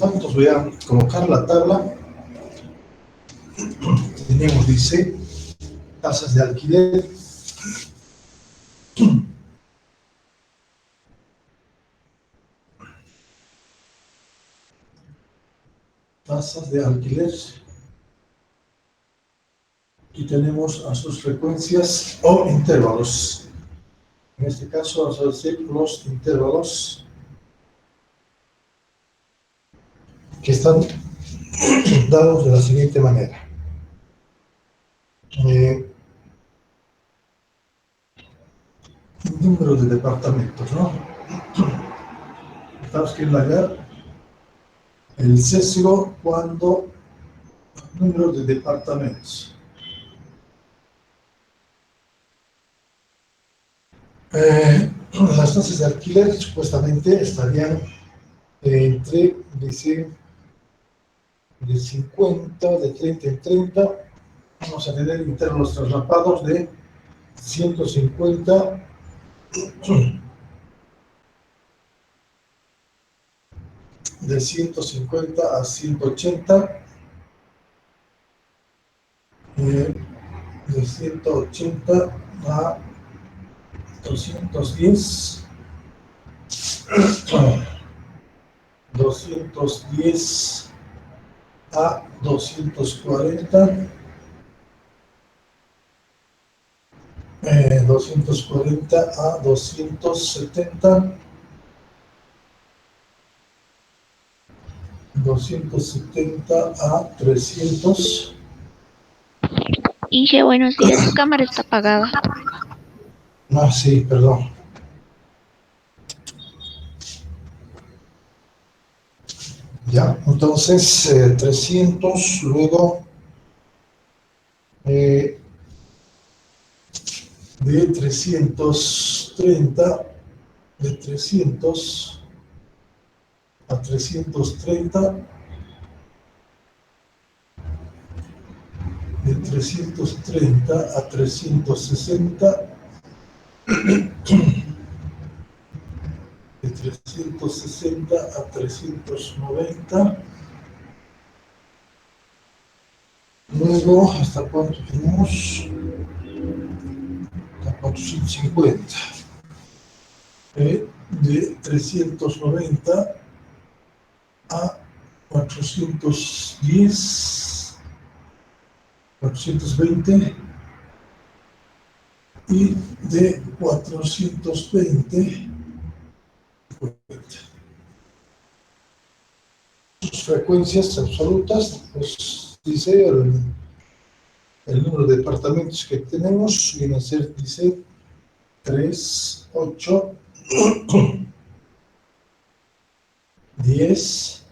¿Listo? Entonces voy a colocar la tabla. Tenemos, dice, tasas de alquiler. Tasas de alquiler. Y tenemos a sus frecuencias o intervalos. En este caso vamos a decir los intervalos que están dados de la siguiente manera. Número de departamentos, ¿no? Estamos que hallar el sesgo cuando número de departamentos. Las tasas de alquiler supuestamente estarían entre, dice, de 50, de 30 en 30. Vamos a tener intervalos traslapados de 150 de 150 a 180, de 180 a 210, 210 a 240, 240 a 270, 270 a 300. Ige, buenos días, tu cámara está apagada. Ah, sí, perdón. Ya, entonces 300, luego de 330, de 300 a 330, de 330 a 360, de 360 a 390, luego hasta cuánto tenemos, hasta 450, de 390 a 410, 420 y de 420 sus frecuencias absolutas, pues dice el número de departamentos que tenemos viene a ser, dice 3, 8, 10,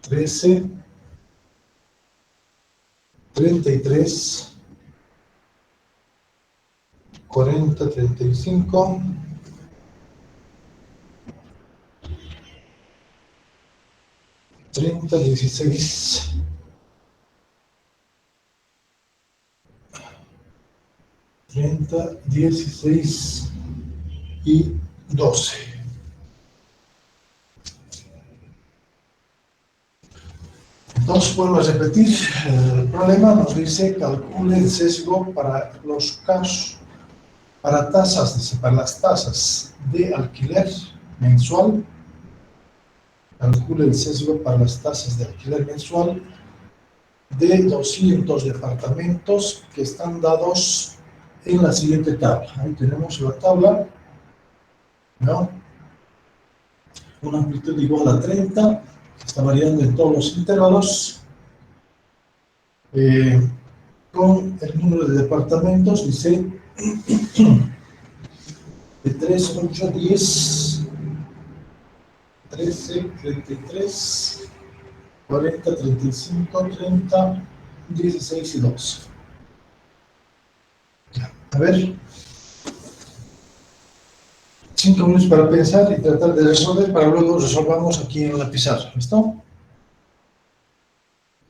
13, 33, 40, 35, 30, 16, 30, 16 y 12. Entonces, vuelvo a repetir, el problema nos dice calcule el sesgo para los casos, para tasas, dice, para las tasas de alquiler mensual, calcule el sesgo para las tasas de alquiler mensual de 200 departamentos que están dados en la siguiente tabla. Ahí tenemos la tabla, ¿no? Una amplitud igual a 30, que está variando en todos los intervalos, con el número de departamentos, dice, de 3, 8, 10, 13, 33, 40, 35, 30, 16 y 12. A ver, 5 minutos para pensar y tratar de resolver, para luego resolvamos aquí en la pizarra, ¿listo?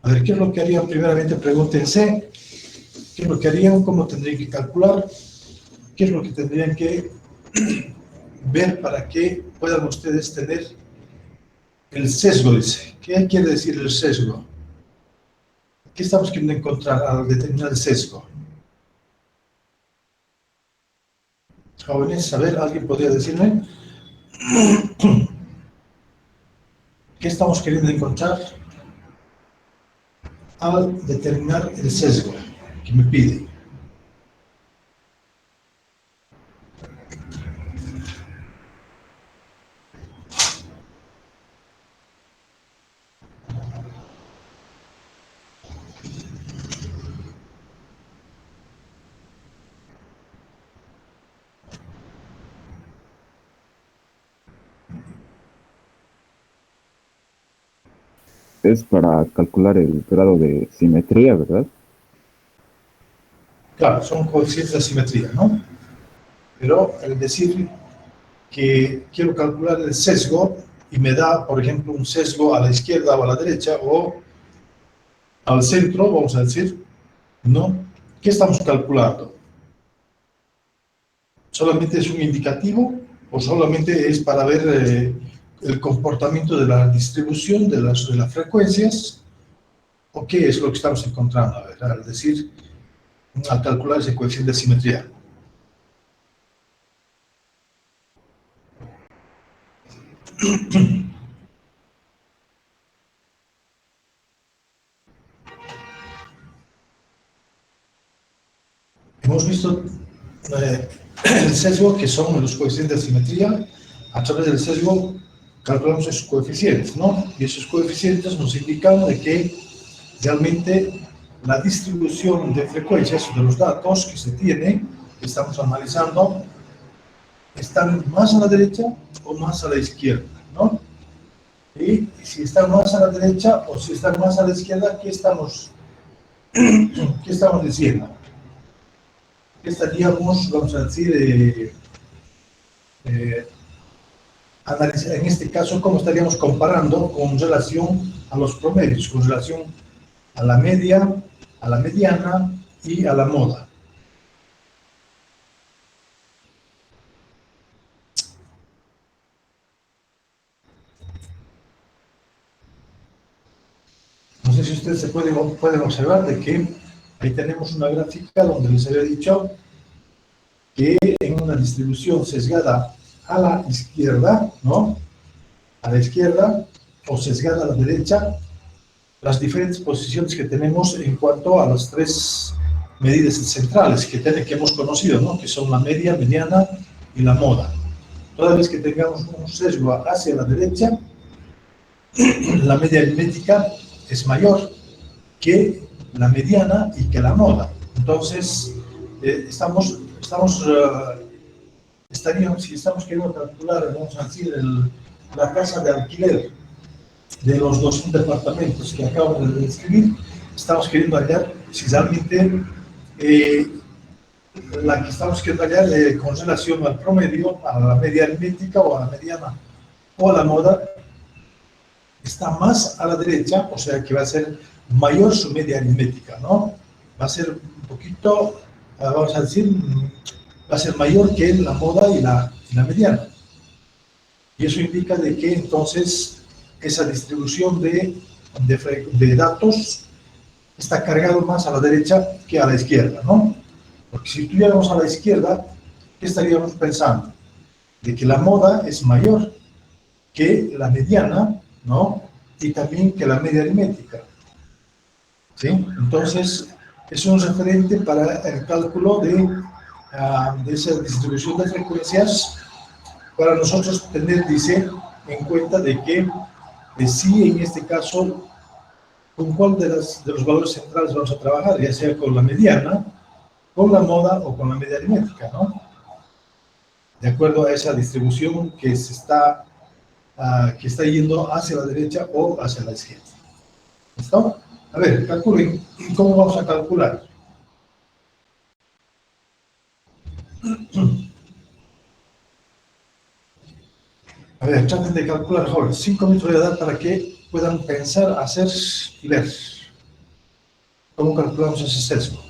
A ver, ¿qué es lo que harían? Primeramente pregúntense, ¿qué es lo que harían? ¿Cómo tendrían que calcular? ¿Qué es lo que tendrían que ver para que puedan ustedes tener El sesgo dice. ¿Qué quiere decir el sesgo? ¿Qué estamos queriendo encontrar al determinar el sesgo? Jóvenes, a ver, ¿alguien podría decirme? ¿Qué estamos queriendo encontrar al determinar el sesgo que me pide? Es para calcular el grado de simetría, ¿verdad? Claro, son coeficientes de simetría, ¿no? Pero el decir que quiero calcular el sesgo y me da, por ejemplo, un sesgo a la izquierda o a la derecha o al centro, vamos a decir, ¿no? ¿Qué estamos calculando? ¿Solamente es un indicativo o solamente es para ver el comportamiento de la distribución de las frecuencias? ¿O qué es lo que estamos encontrando? A ver, al decir, al calcular ese coeficiente de simetría. Hemos visto el sesgo, que son los coeficientes de simetría. A través del sesgo calculamos esos coeficientes, ¿no? Y esos coeficientes nos indican de que realmente la distribución de frecuencias de los datos que se tiene, que estamos analizando, están más a la derecha o más a la izquierda, ¿no? Y si están más a la derecha o si están más a la izquierda, qué estamos diciendo? ¿Qué estaríamos, vamos a decir, eh, analizar, en este caso, cómo estaríamos comparando con relación a los promedios, con relación a la media, a la mediana y a la moda? No sé si ustedes pueden observar de que ahí tenemos una gráfica donde les había dicho que en una distribución sesgada a la izquierda, ¿no? A la izquierda o sesgada a la derecha, las diferentes posiciones que tenemos en cuanto a las tres medidas centrales que hemos conocido, ¿no? Que son la media, mediana y la moda. Toda vez que tengamos un sesgo hacia la derecha, la media aritmética es mayor que la mediana y que la moda. Entonces, estaríamos, si estamos queriendo calcular, vamos a decir, la tasa de alquiler de los dos departamentos que acabo de describir, estamos queriendo hallar si realmente la que estamos queriendo hallar con relación al promedio, a la media aritmética o a la mediana o a la moda, está más a la derecha, o sea que va a ser mayor su media aritmética, ¿no? Va a ser un poquito, vamos a decir, va a ser mayor que la moda y la mediana. Y eso indica de que entonces esa distribución de datos está cargado más a la derecha que a la izquierda, ¿no? Porque si estuviéramos a la izquierda, ¿qué estaríamos pensando? De que la moda es mayor que la mediana, ¿no? Y también que la media aritmética, ¿sí? Entonces, es un referente para el cálculo de esa distribución de frecuencias para nosotros tener, dice, en cuenta de que sí, en este caso, con cuál de los valores centrales vamos a trabajar, ya sea con la mediana, con la moda o con la media aritmética, ¿no? De acuerdo a esa distribución que está yendo hacia la derecha o hacia la izquierda. ¿Listo? A ver, calculen. ¿Cómo vamos a calcular? A ver, traten de calcular, jóvenes. 5 minutos voy a dar para que puedan pensar, hacer y ver. ¿Cómo calculamos ese sesgo?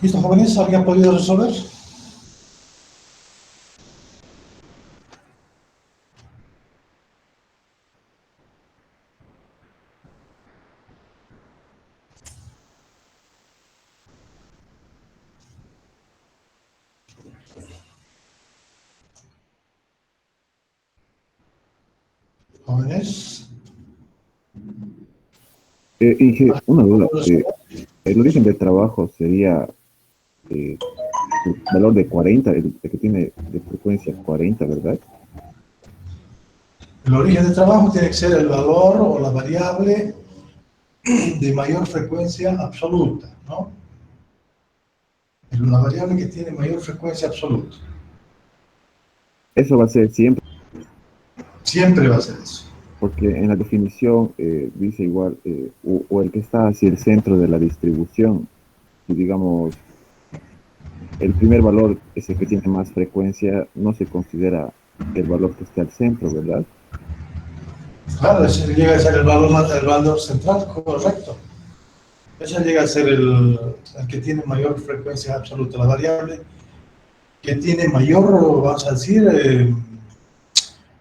¿Listo, jóvenes? ¿Alguien ha podido resolver? Jóvenes. Y una duda, el origen del trabajo sería el valor de 40, el que tiene de frecuencia 40, ¿verdad? El origen de trabajo tiene que ser el valor o la variable de mayor frecuencia absoluta, ¿no? La variable que tiene mayor frecuencia absoluta. Eso va a ser siempre, Siempre va a ser eso. porque en la definición dice igual, o el que está hacia el centro de la distribución, y digamos, el primer valor es el que tiene más frecuencia, no se considera el valor que esté al centro, ¿verdad? Claro, ese llega a ser el valor central, correcto. Ese llega a ser el que tiene mayor frecuencia absoluta, la variable que tiene mayor, vamos a decir,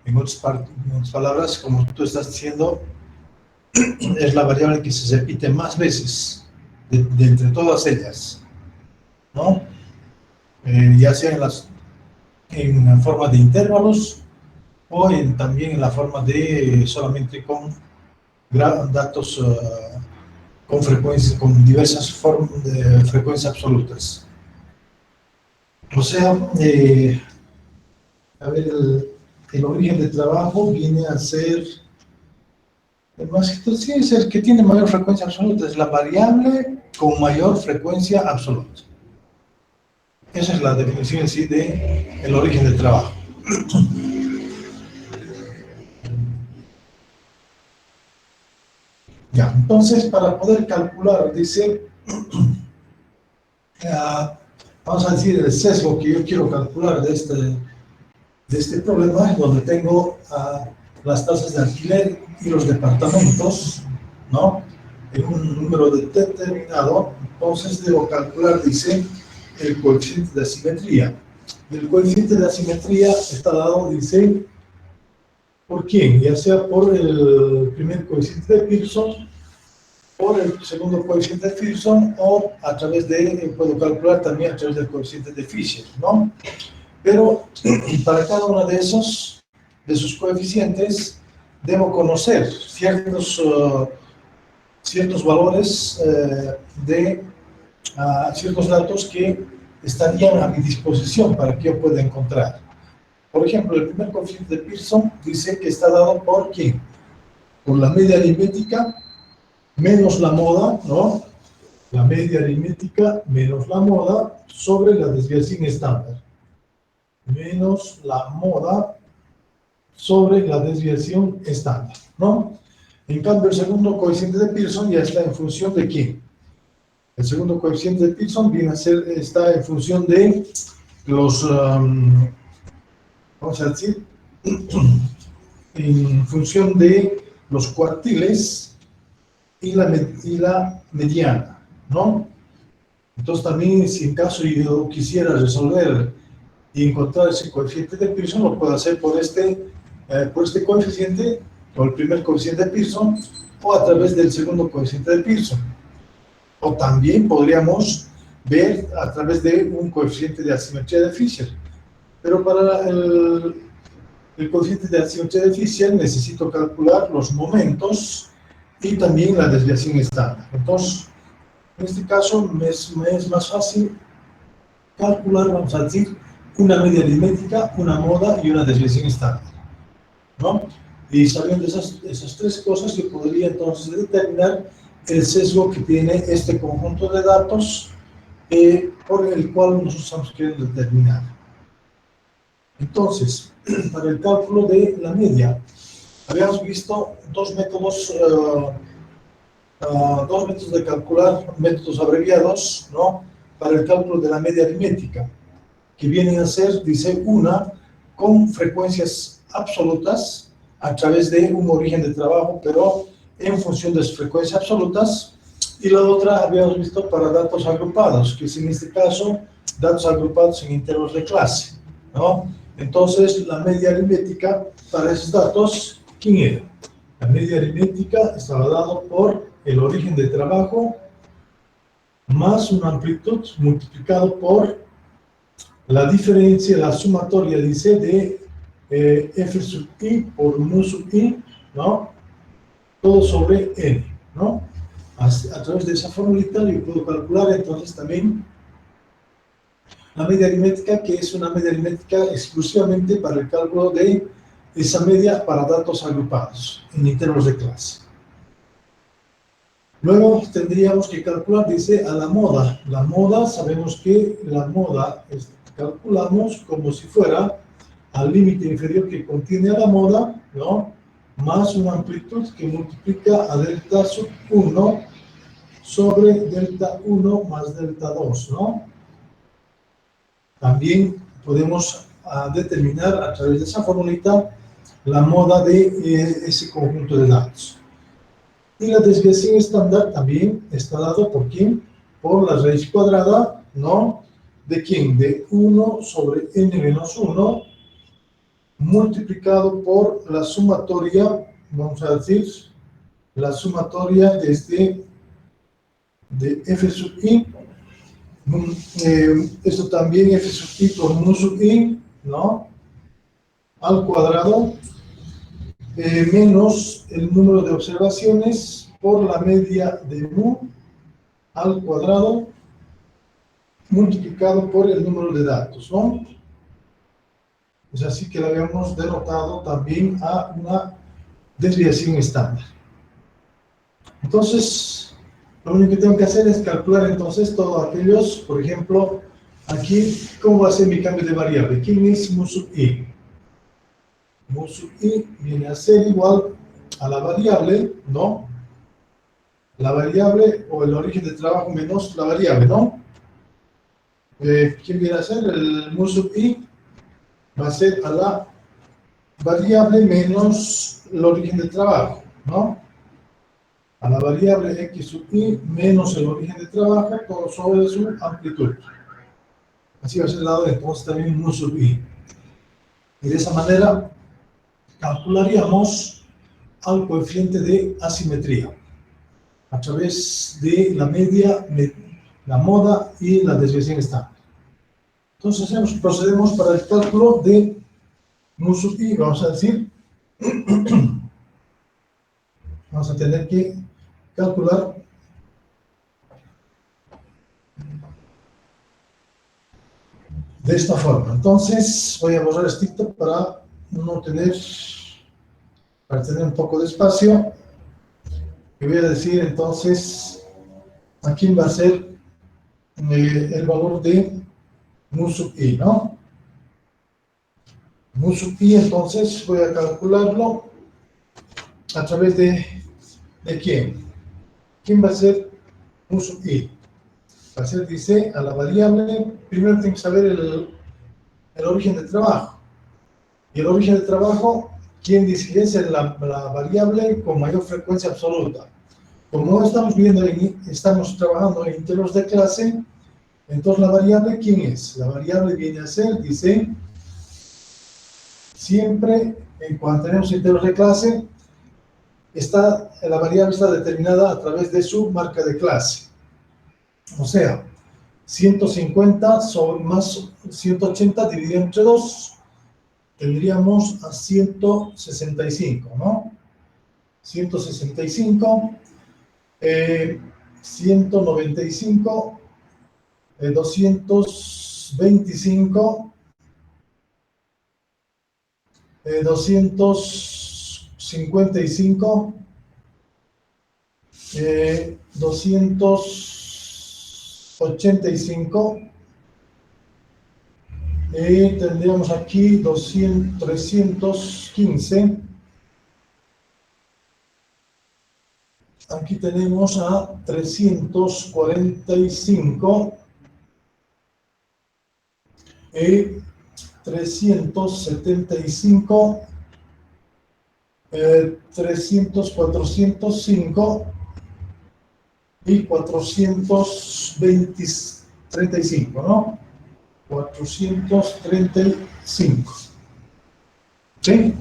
en otras palabras, como tú estás diciendo, es la variable que se repite más veces de entre todas ellas, ¿no? Ya sea en la forma de intervalos o también en la forma de solamente con datos con frecuencia, con diversas formas de frecuencias absolutas. O sea, a ver, el origen del trabajo viene a ser, sí, es el que tiene mayor frecuencia absoluta, es la variable con mayor frecuencia absoluta. Esa es la definición en sí de el origen del trabajo. Ya, entonces para poder calcular, dice, vamos a decir el sesgo que yo quiero calcular de este problema, donde tengo las tasas de alquiler y los departamentos, ¿no? En un número determinado, entonces debo calcular, dice, el coeficiente de asimetría. Y el coeficiente de asimetría está dado, dice, ¿por quién? Ya sea por el primer coeficiente de Pearson, por el segundo coeficiente de Pearson, o a través de, puedo calcular también a través del coeficiente de Fisher, ¿no? Pero para cada uno de esos coeficientes, debo conocer ciertos valores ciertos datos que estarían a mi disposición para que yo pueda encontrar. Por ejemplo, el primer coeficiente de Pearson dice que está dado por ¿quién? Por la media aritmética menos la moda, ¿no? La media aritmética menos la moda sobre la desviación estándar. Menos la moda sobre la desviación estándar, ¿no? En cambio, el segundo coeficiente de Pearson ya está en función de ¿quién? El segundo coeficiente de Pearson está en función de los, vamos a decir, en función de los cuartiles y la mediana, ¿no? Entonces también, si en caso yo quisiera resolver y encontrar ese coeficiente de Pearson, lo puedo hacer por este coeficiente, o el primer coeficiente de Pearson, o a través del segundo coeficiente de Pearson. O también podríamos ver a través de un coeficiente de asimetría de Fisher. Pero para el coeficiente de asimetría de Fisher necesito calcular los momentos y también la desviación estándar. Entonces, en este caso me es más fácil calcular, vamos a decir, una media aritmética, una moda y una desviación estándar, ¿no? Y sabiendo esas tres cosas, yo podría entonces determinar el sesgo que tiene este conjunto de datos por el cual nosotros estamos queriendo determinar. Entonces, para el cálculo de la media, habíamos visto dos métodos de calcular, métodos abreviados, ¿no? Para el cálculo de la media aritmética, que vienen a ser, dice, una con frecuencias absolutas a través de un origen de trabajo, pero en función de sus frecuencias absolutas, y la otra habíamos visto para datos agrupados, que es en este caso datos agrupados en intervalos de clase, ¿no? Entonces, la media aritmética para esos datos, ¿quién era? La media aritmética estaba dado por el origen de trabajo más una amplitud multiplicado por la diferencia, la sumatoria, dice, de f sub i por mu sub i, ¿no? Todo sobre n, ¿no? A través de esa formulita yo puedo calcular entonces también la media aritmética, que es una media aritmética exclusivamente para el cálculo de esa media para datos agrupados en intervalos de clase. Luego tendríamos que calcular, dice, a la moda. La moda, sabemos que la moda calculamos como si fuera al límite inferior que contiene a la moda, ¿no? Más una amplitud que multiplica a delta sub 1 sobre delta 1 más delta 2, ¿no? También podemos determinar a través de esa formulita la moda de ese conjunto de datos. Y la desviación estándar también está dado por ¿quién? Por la raíz cuadrada, ¿no? ¿De quién? De 1 sobre n menos 1 multiplicado por la sumatoria, vamos a decir, la sumatoria desde de f sub i, esto también f sub i por mu sub i, ¿no? Al cuadrado, menos el número de observaciones por la media de mu al cuadrado multiplicado por el número de datos, ¿no? Es así que lo habíamos denotado también a una desviación estándar. Entonces, lo único que tengo que hacer es calcular entonces todos aquellos, por ejemplo, aquí, ¿cómo va a ser mi cambio de variable? ¿Quién es mu sub i? Mu sub i viene a ser igual a la variable, ¿no? La variable o el origen de trabajo menos la variable, ¿no? ¿Quién viene a ser? El mu sub i va a ser a la variable menos el origen de trabajo, ¿no? A la variable x sub i menos el origen de trabajo todo sobre su amplitud. Así va a ser el lado entonces también mu sub i. Y de esa manera calcularíamos al coeficiente de asimetría a través de la media, la moda y la desviación estándar. Entonces procedemos para el cálculo de mu sub i, vamos a decir, vamos a tener que calcular de esta forma. Entonces voy a borrar esto para tener un poco de espacio. Y voy a decir entonces a quién va a ser el valor de mu sub i, ¿no? Mu sub i, entonces voy a calcularlo a través de quién. ¿Quién va a ser mu sub i? Va a ser, dice, a la variable, primero tengo que saber el origen de trabajo. Y el origen de trabajo, ¿quién dice que es la variable con mayor frecuencia absoluta? Como estamos viendo, estamos trabajando en intervalos de clase, entonces la variable, ¿quién es? La variable viene a ser, dice, siempre, cuando tenemos intervalos de clase, la variable está determinada a través de su marca de clase. O sea, 150 sobre más 180 dividido entre 2, tendríamos a 165, ¿no? 165, 195, 225, 255, 285, tendríamos aquí 315. Aquí tenemos a 345 y 375, 405 y 435, ¿no? 435. ¿Sí?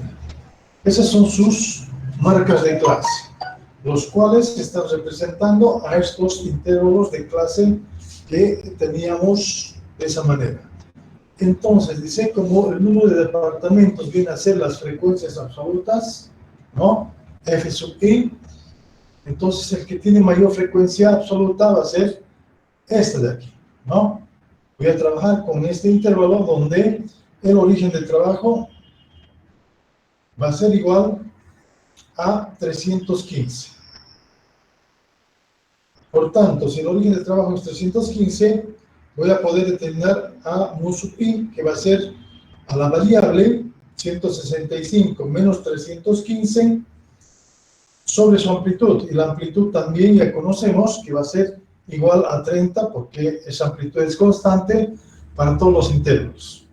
Esas son sus marcas de clase, los cuales están representando a estos intervalos de clase que teníamos de esa manera. Entonces, dice, como el número de departamentos viene a ser las frecuencias absolutas, ¿no? F sub i, entonces el que tiene mayor frecuencia absoluta va a ser este de aquí, ¿no? Voy a trabajar con este intervalo donde el origen del trabajo va a ser igual a 315. Por tanto, si el origen del trabajo es 315, voy a poder determinar a mu sub i, que va a ser a la variable 165 menos 315 sobre su amplitud. Y la amplitud también ya conocemos que va a ser igual a 30, porque esa amplitud es constante para todos los intervalos.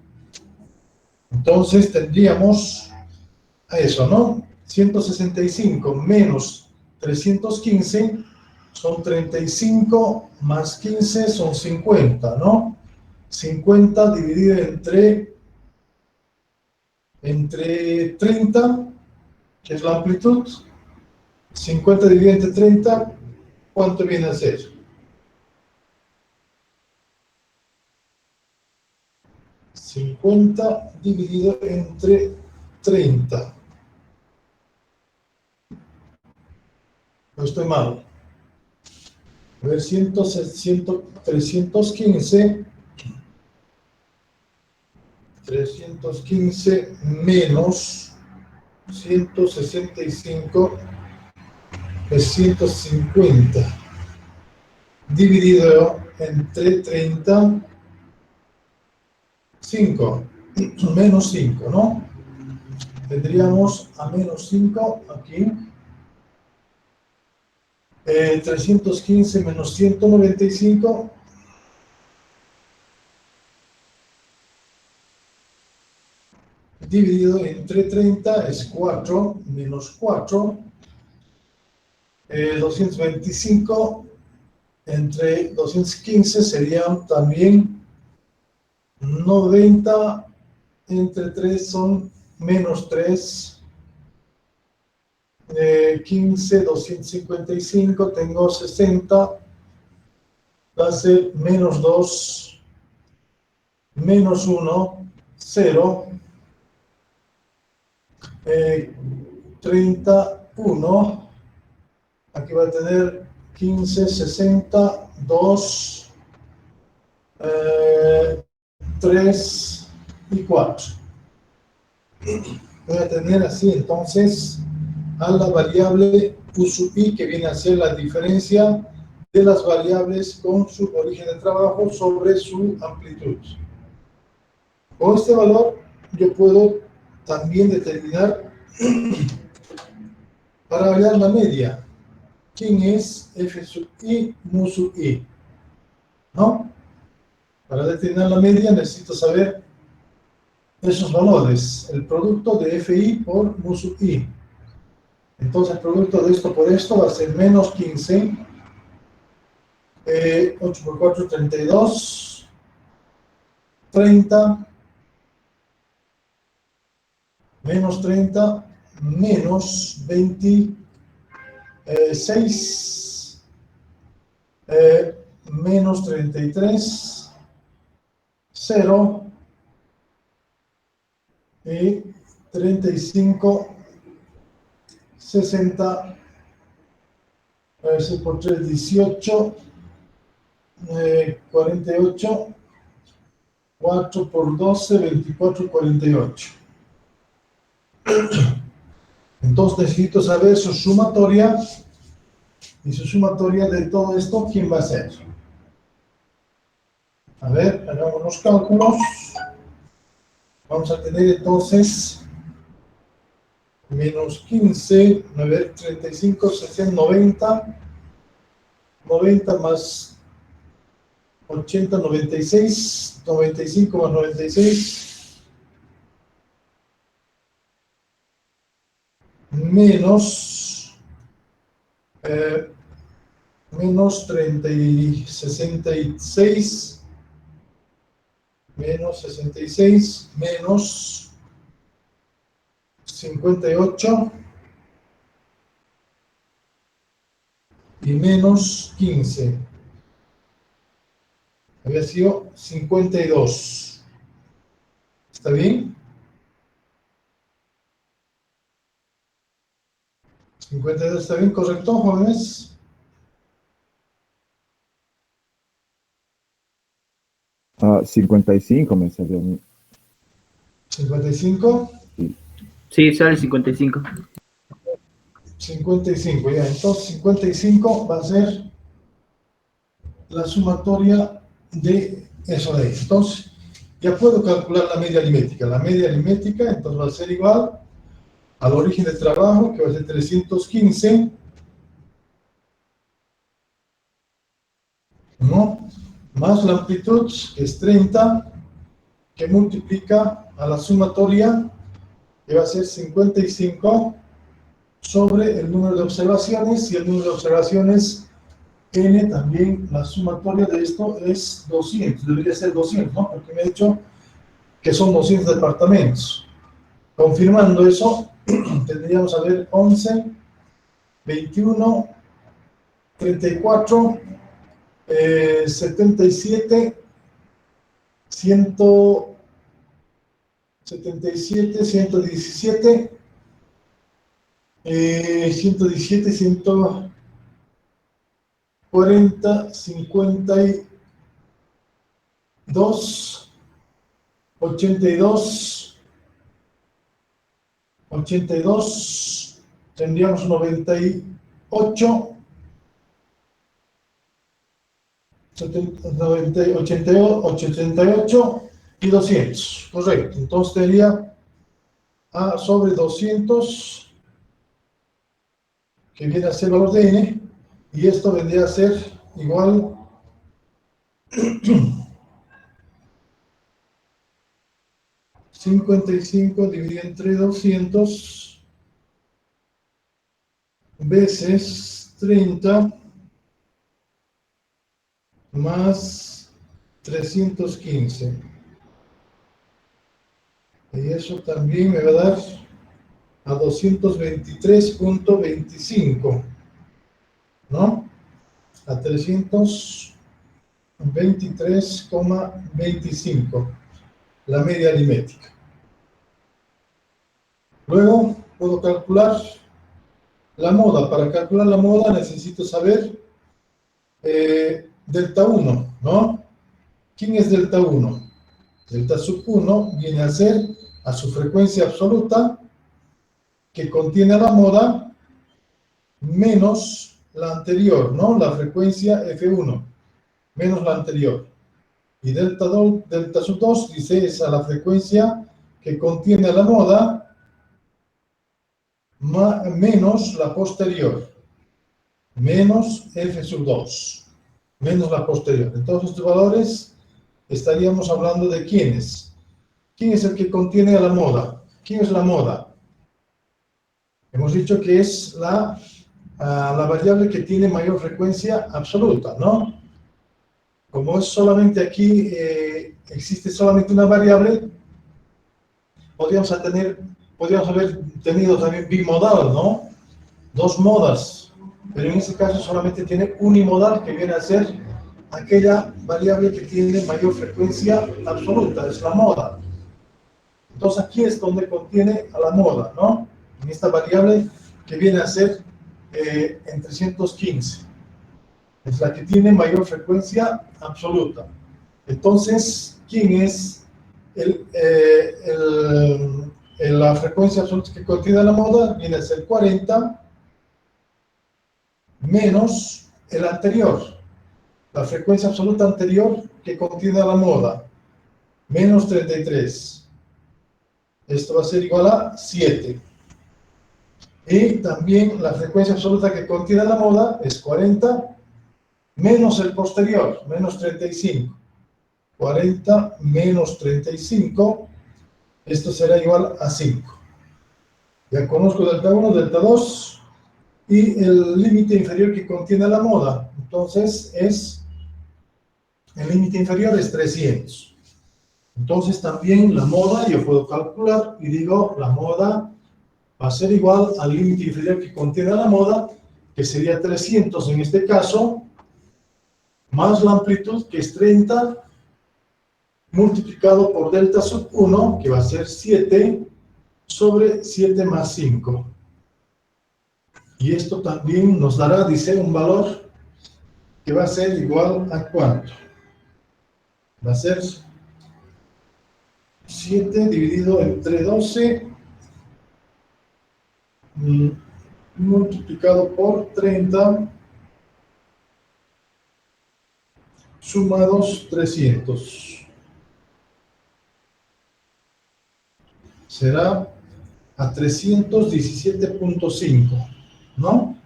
Entonces tendríamos a eso, ¿no? 165 menos 315 son 35, más 15 son 50, ¿no? 50 dividido entre 30, que es la amplitud. 50 dividido entre 30, ¿cuánto viene a ser? 50 dividido entre 30. No estoy mal. A ver, 315 menos 165 es 150 dividido entre 30, 5, menos 5, ¿no? Tendríamos a menos 5 aquí. 315 menos 195. dividido entre 30 es 4 menos 4. 225 entre 215 serían también 90 entre 3 son menos 3. 15, 255, tengo 60, va a ser menos 2, menos 1, 0, 31, aquí va a tener 15, 60, 2, 3 y 4. Voy a tener así entonces a la variable U sub i, que viene a ser la diferencia de las variables con su origen de trabajo sobre su amplitud. Con este valor yo puedo también determinar para hallar la media. ¿Quién es f sub i, mu sub i? ¿No? Para determinar la media necesito saber esos valores, el producto de fi por mu sub i. Entonces el producto de esto por esto va a ser menos 15, 8 por 4, 32, 30, menos 30, menos 26, menos 33, 0 y 35, 60, a ver si por 3, 18, 48, 4 por 12, 24, 48. Entonces necesito saber su sumatoria, y su sumatoria de todo esto, ¿quién va a ser? A ver, hagamos los cálculos. Vamos a tener entonces menos 15, a ver, 35, 60, 90, 90 más 80, 96, 95 más 96, menos, menos 30 y 66, menos 66, menos 58 y menos 15. Había sido 52. ¿Está bien? 52 está bien, ¿correcto, jóvenes? Ah, 55 me salió a mí. 55. Sí, sale 55. 55, ya. Entonces 55 va a ser la sumatoria de eso de ahí. Entonces, ya puedo calcular la media aritmética. La media aritmética, entonces, va a ser igual al origen del trabajo, que va a ser 315, ¿no? Más la amplitud, que es 30, que multiplica a la sumatoria, que va a ser 55, sobre el número de observaciones, y el número de observaciones n también, la sumatoria de esto es 200, debería ser 200, ¿no? Porque me he dicho que son 200 departamentos. Confirmando eso, tendríamos a ver 11, 21, 34, 77, 177, 117, 117, 140, 52, 82, 82, tendríamos 98, 88 y 200, correcto. Entonces tendría A sobre 200, que viene a ser el valor de n, y esto vendría a ser igual 55 dividido entre 200 veces 30 más 315. Y eso también me va a dar a 223.25, ¿no? A 323,25, la media aritmética. Luego puedo calcular la moda. Para calcular la moda necesito saber delta 1, ¿no? ¿Quién es delta 1? Delta sub 1 viene a ser a su frecuencia absoluta que contiene la moda menos la anterior, ¿no? La frecuencia F1 menos la anterior. Y delta sub 2 dice es a la frecuencia que contiene la moda menos la posterior, menos F sub 2, menos la posterior. Entonces estos valores estaríamos hablando de quiénes. ¿Quién es el que contiene a la moda? ¿Quién es la moda? Hemos dicho que es la variable que tiene mayor frecuencia absoluta, ¿no? Como es solamente aquí, existe solamente una variable, podríamos haber tenido también bimodal, ¿no? Dos modas, pero en este caso solamente tiene unimodal, que viene a ser aquella variable que tiene mayor frecuencia absoluta, es la moda. Entonces aquí es donde contiene a la moda, ¿no? En esta variable que viene a ser en 315. Es la que tiene mayor frecuencia absoluta. Entonces, ¿quién es la frecuencia absoluta que contiene la moda? Viene a ser 40 menos el anterior, la frecuencia absoluta anterior que contiene la moda, menos 33. Esto va a ser igual a 7. Y también la frecuencia absoluta que contiene la moda es 40 menos el posterior, menos 35. 40 menos 35, esto será igual a 5. Ya conozco delta 1, delta 2 y el límite inferior que contiene la moda. Entonces el límite inferior es 300. Entonces también la moda yo puedo calcular y digo la moda va a ser igual al límite inferior que contiene la moda, que sería 300 en este caso, más la amplitud, que es 30, multiplicado por delta sub 1, que va a ser 7, sobre 7 más 5. Y esto también nos dará, dice, un valor que va a ser igual a ¿cuánto? Va a ser 7 dividido entre 12, multiplicado por 30, sumados 300. Será a 317.5, ¿no?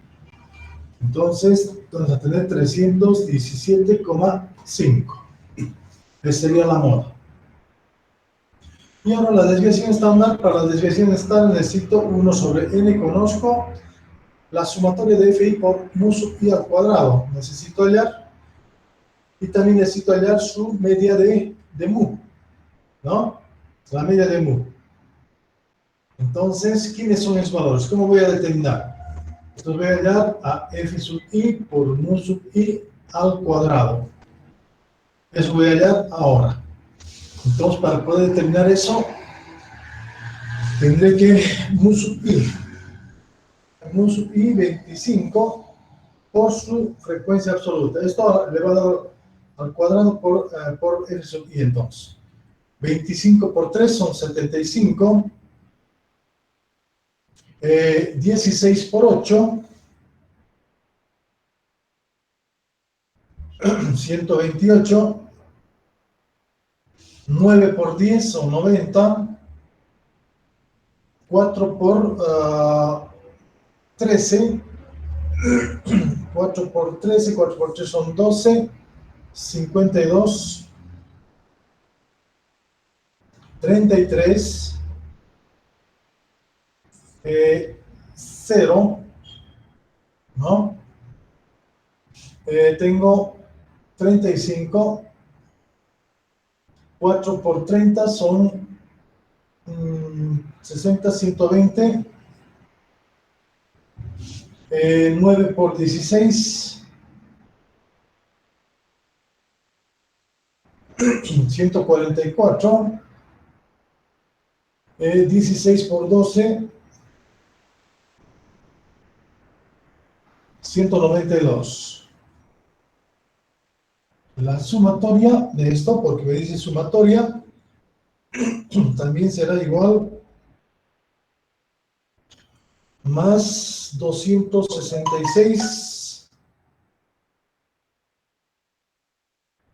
Entonces, vamos a tener 317,5. Esa sería la moda. Y ahora la desviación estándar. Para la desviación estándar necesito 1 sobre n, conozco la sumatoria de fi por mu sub i al cuadrado. Necesito hallar. Y también necesito hallar su media de mu, ¿no? La media de mu. Entonces, ¿quiénes son esos valores? ¿Cómo voy a determinar? Entonces voy a hallar a f sub i por mu sub i al cuadrado. Eso voy a hallar ahora. Entonces, para poder determinar eso, tendré que mu sub i 25 por su frecuencia absoluta. Esto le va a dar al cuadrado por f sub i entonces. 25 por 3 son 75. 16 por 8, 128. 9 por 10 son 90. 4 por 13. 4 por 13, 4 por 3 son 12. 52. 33, 0, ¿no? Tengo 35, 4 por 30 son 60, 120, 9 por 16, 144, 16 por 12, 192. La sumatoria de esto, porque me dice sumatoria, también será igual más 266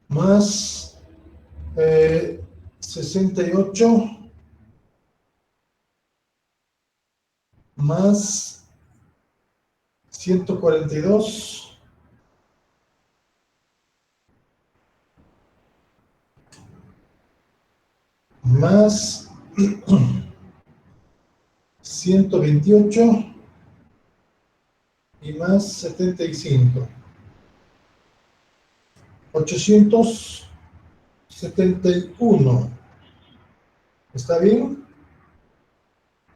más 68 más 142 más 128 y más 75. 871. ¿Está bien?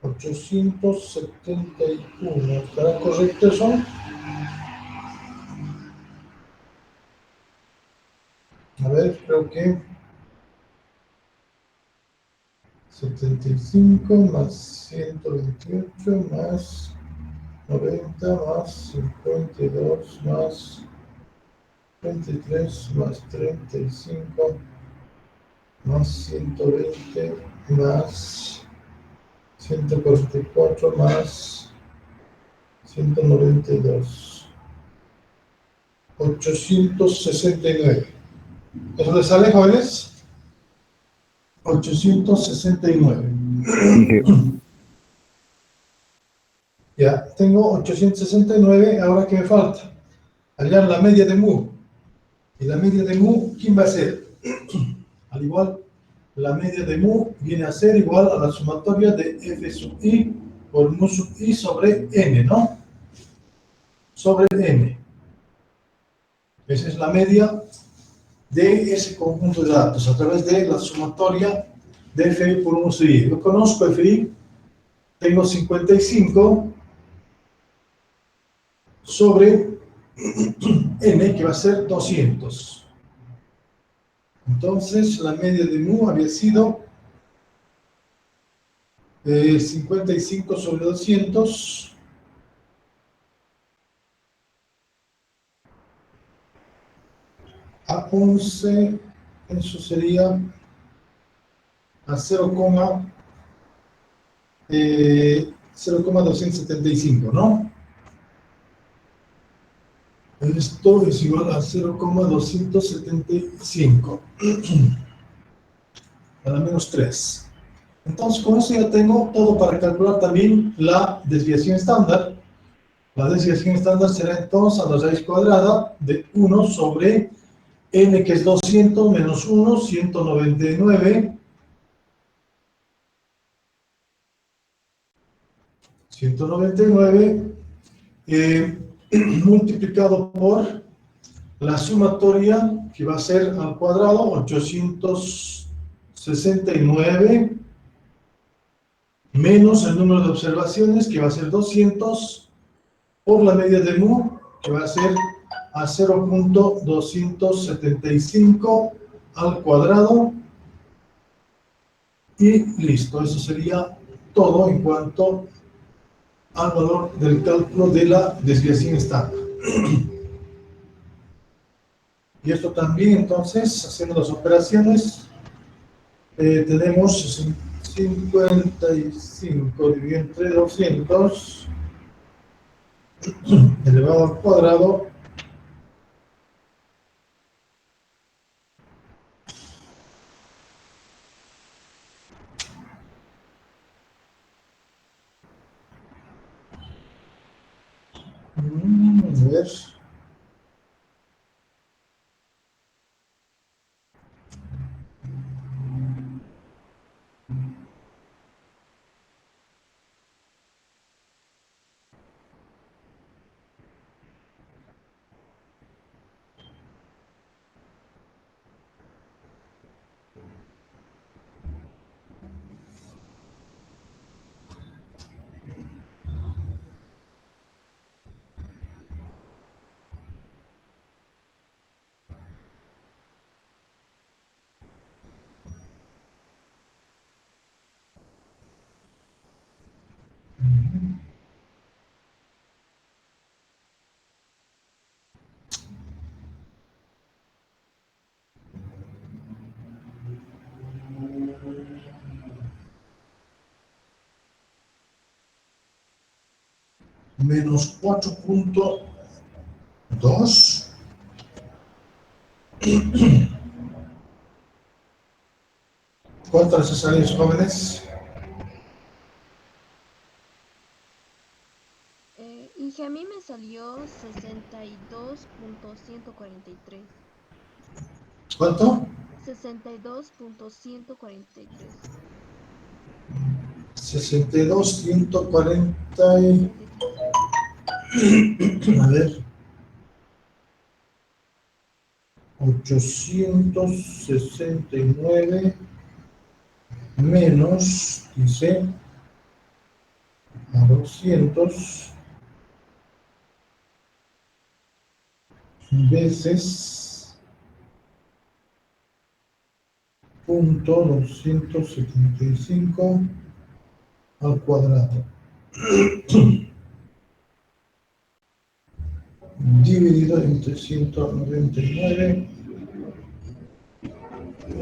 871. ¿Estará correcto eso? A ver, creo que 75 más 128 más 90 más 52 más 23 más 35 más 120 más 144 más 192. 869. ¿Eso les sale, jóvenes? 869. Dije, Ya, tengo 869, ahora ¿qué me falta? Hallar la media de mu. Y la media de mu, ¿quién va a ser? Al igual, la media de mu viene a ser igual a la sumatoria de f sub i por mu sub i sobre n, ¿no? Sobre n. Esa es la media de ese conjunto de datos a través de la sumatoria de fi por mu sub i. Yo conozco fi, tengo 55 sobre n, que va a ser 200. Entonces, la media de mu había sido 55 sobre 200 a 11, eso sería a 0,275, ¿no? Esto es igual a 0,275 a la menos 3. Entonces, con eso ya tengo todo para calcular también la desviación estándar. La desviación estándar será entonces a la raíz cuadrada de 1 sobre n, que es 200 menos 1, 199. 199 multiplicado por la sumatoria, que va a ser al cuadrado 869 menos el número de observaciones, que va a ser 200, por la media de mu, que va a ser a 0,275 al cuadrado, y listo. Eso sería todo en cuanto al valor del cálculo de la desviación estándar. Y esto también, entonces, haciendo las operaciones, tenemos 55 dividido entre 200 elevado al cuadrado a ver. menos 4.2 ¿Cuánto necesarios, jóvenes? Inge, a mí me salió 62.143. ¿Cuánto? 62.143. 62.140 a ver, 869 menos, dice, a 200 veces punto 275 al cuadrado dividido entre 199.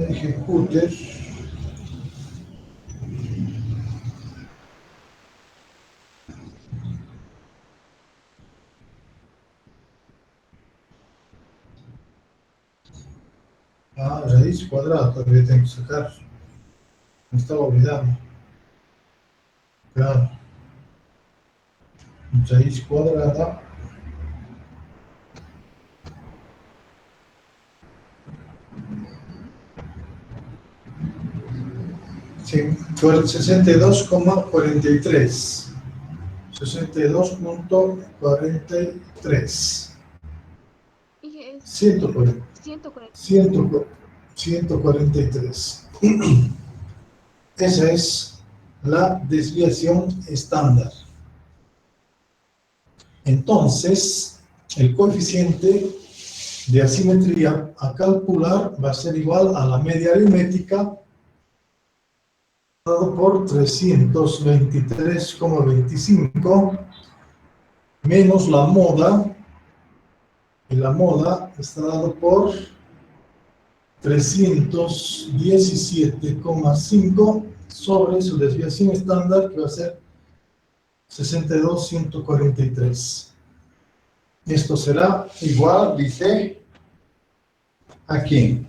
Ejecute. Raíz cuadrada, todavía tengo que sacar. Me estaba olvidando. Claro. Raíz cuadrada. Sí, 62,43. 62.43. Inge, es 140. 140. 143. Esa es la desviación estándar. Entonces, el coeficiente de asimetría a calcular va a ser igual a la media aritmética dado por 323,25 menos la moda, y la moda está dado por 317,5 sobre su desviación estándar, que va a ser 62,143. Esto será igual, dice, aquí.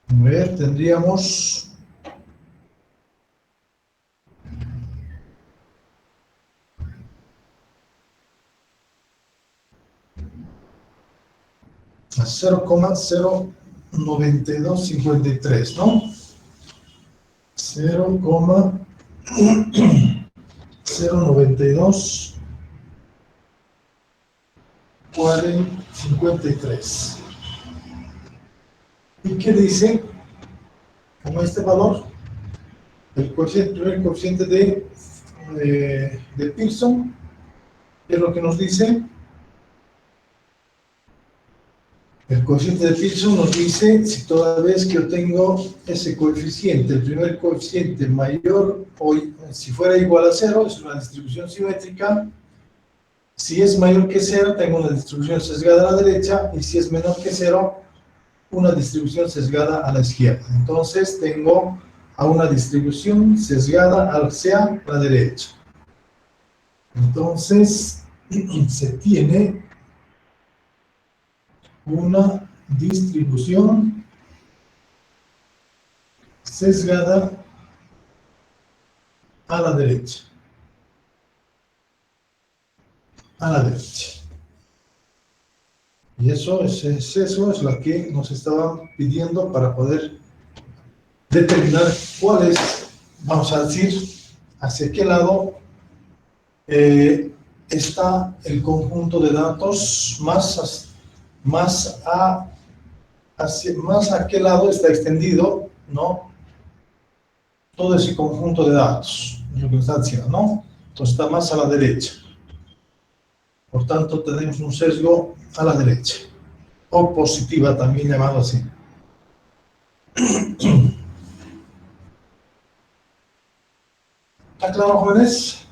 A ver, tendríamos a 0,09253, ¿no? 0,09253. ¿Y qué dice? Como este valor, el coeficiente de Pearson, ¿qué es lo que nos dice? El coeficiente de Pearson nos dice si toda vez que yo tengo ese coeficiente, el primer coeficiente mayor, o si fuera igual a 0, es una distribución simétrica. Si es mayor que 0, tengo una distribución sesgada a la derecha, y si es menor que 0, una distribución sesgada a la izquierda. Entonces tengo a una distribución sesgada hacia la derecha. Entonces se tiene una distribución sesgada a la derecha. A la derecha. Y eso es lo que nos estaban pidiendo para poder determinar cuál es, vamos a decir, hacia qué lado está el conjunto de datos, más a qué lado está extendido, ¿no? Todo ese conjunto de datos, lo que está diciendo, ¿no? Entonces está más a la derecha. Por tanto, tenemos un sesgo a la derecha, o positiva también llamado así. ¿Está claro, jóvenes?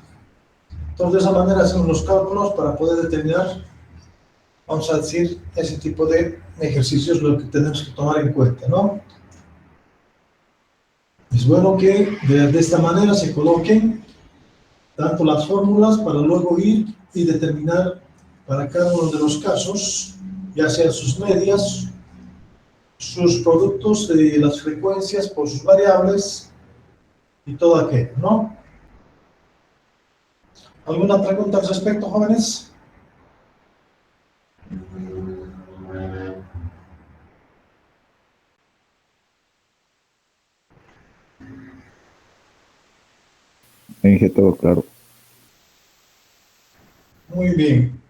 Entonces, de esa manera hacemos los cálculos para poder determinar, vamos a decir, ese tipo de ejercicios, lo que tenemos que tomar en cuenta, ¿no? Es bueno que de esta manera se coloquen tanto las fórmulas para luego ir y determinar para cada uno de los casos, ya sean sus medias, sus productos de las frecuencias por sus variables y todo aquello, ¿no? ¿Alguna pregunta al respecto, jóvenes? Dije todo claro. Muy bien.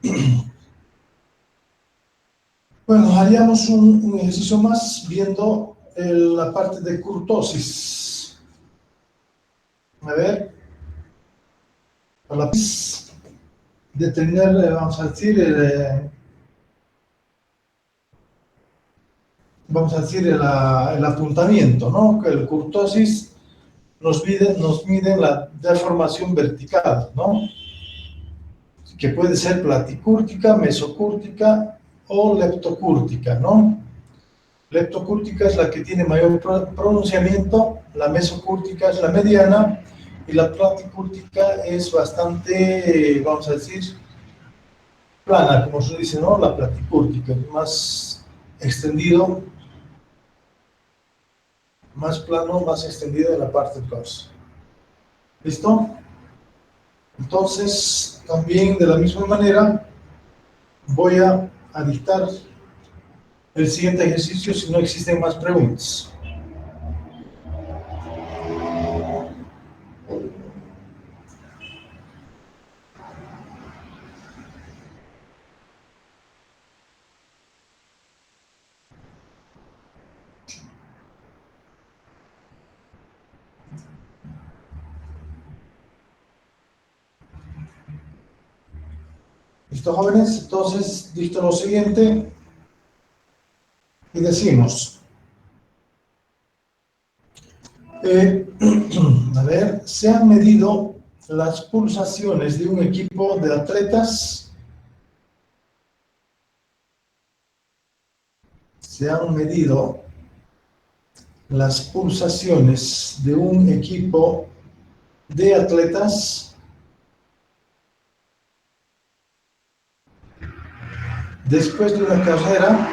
Bueno, haríamos un ejercicio más viendo la parte de kurtosis. A ver, para determinar, vamos a decir, el apuntamiento, ¿no? Que el kurtosis nos mide la deformación vertical, ¿no? Que puede ser platicúrtica, mesocúrtica o leptocúrtica, ¿no? Leptocúrtica es la que tiene mayor pronunciamiento, la mesocúrtica es la mediana y la platicúrtica es bastante, vamos a decir, plana, como se dice, ¿no? La platicúrtica es más extendido, más plano, más extendido en la parte del torso. ¿Listo? Entonces, también de la misma manera, voy a dictar el siguiente ejercicio si no existen más preguntas. ¿Listo, jóvenes? Entonces, dicto lo siguiente y decimos, a ver, se han medido las pulsaciones de un equipo de atletas, se han medido las pulsaciones de un equipo de atletas después de una carrera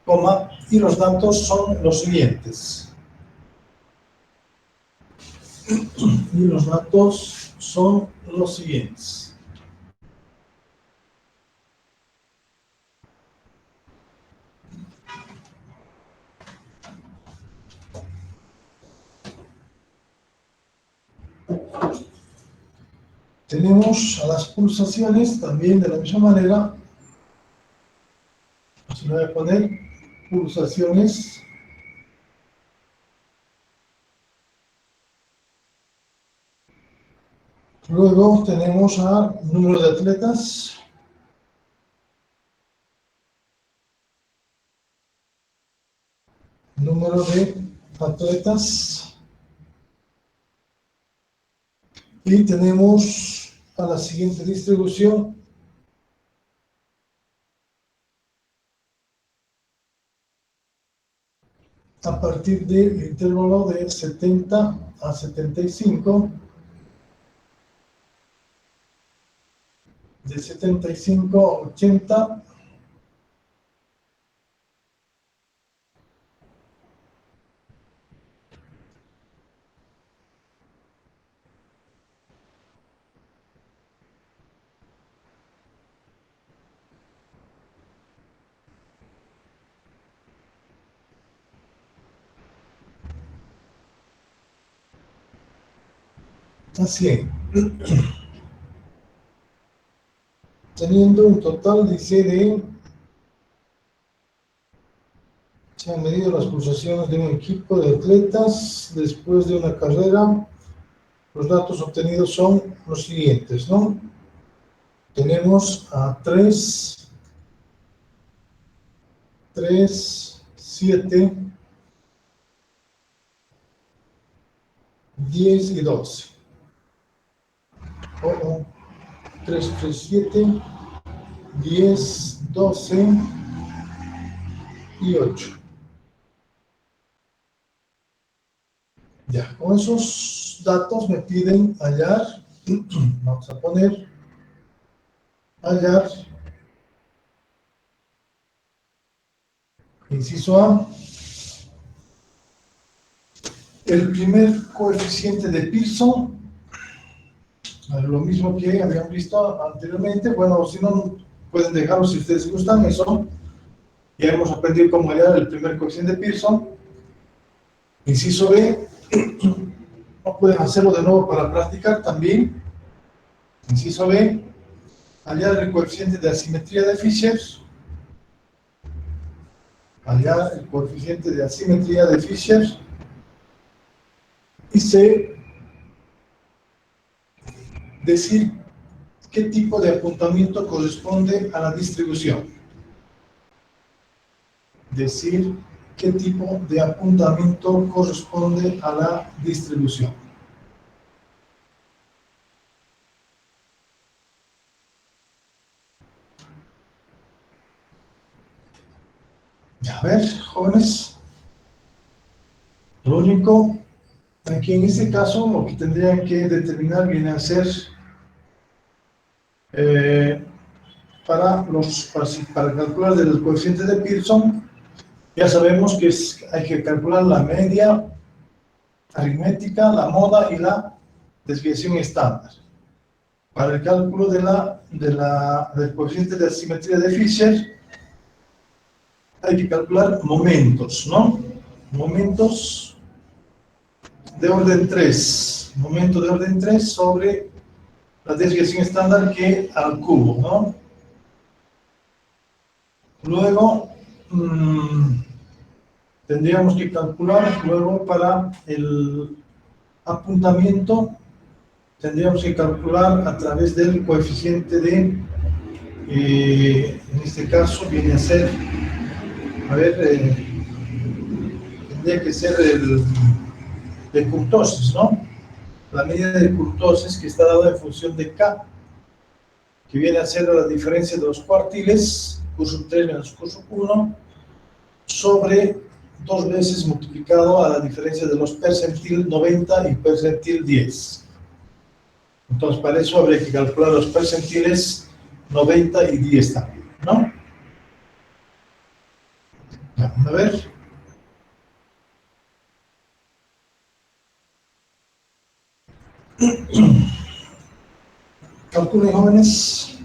coma, y los datos son los siguientes. Y los datos son los siguientes. Tenemos a las pulsaciones también de la misma manera. Se le voy a poner pulsaciones. Luego tenemos a número de atletas. Número de atletas. Y tenemos a la siguiente distribución. A partir del intervalo de 70 a 75. De 75 a 80. Así, teniendo un total, dice, se han medido las pulsaciones de un equipo de atletas después de una carrera. Los datos obtenidos son los siguientes, ¿no? Tenemos a 3, 7, 10 y 12. 3, 7, 10, 12 y 8. Ya, con esos datos me piden hallar, vamos a poner hallar, inciso A, el primer coeficiente de Pearson, lo mismo que habían visto anteriormente. Bueno, si no, pueden dejarlo si ustedes gustan, eso. Ya hemos aprendido cómo hallar el primer coeficiente de Pearson. Inciso B, no pueden hacerlo de nuevo para practicar también. Inciso B, hallar el coeficiente de asimetría de Fisher. Hallar el coeficiente de asimetría de Fisher. Y C, decir qué tipo de apuntamiento corresponde a la distribución. Decir qué tipo de apuntamiento corresponde a la distribución. A ver, jóvenes, lo único, aquí en este caso, lo que tendrían que determinar viene a ser para calcular el coeficiente de Pearson, ya sabemos que hay que calcular la media aritmética, la moda y la desviación estándar. Para el cálculo del coeficiente de asimetría de Fisher, hay que calcular momentos, ¿no? Momentos de orden 3. Momento de orden 3 sobre la desviación estándar que al cubo, ¿no? Luego, tendríamos que calcular, luego para el apuntamiento, tendríamos que calcular a través del coeficiente de, en este caso viene a ser, a ver, tendría que ser el de kurtosis, ¿no? La medida de kurtosis que está dada en función de K, que viene a ser la diferencia de los cuartiles, Q 3 menos Q 1, sobre 2 veces multiplicado a la diferencia de los percentil 90 y percentil 10. Entonces, para eso habría que calcular los percentiles 90 y 10 también, ¿no? Vamos a ver. Calculen, jóvenes.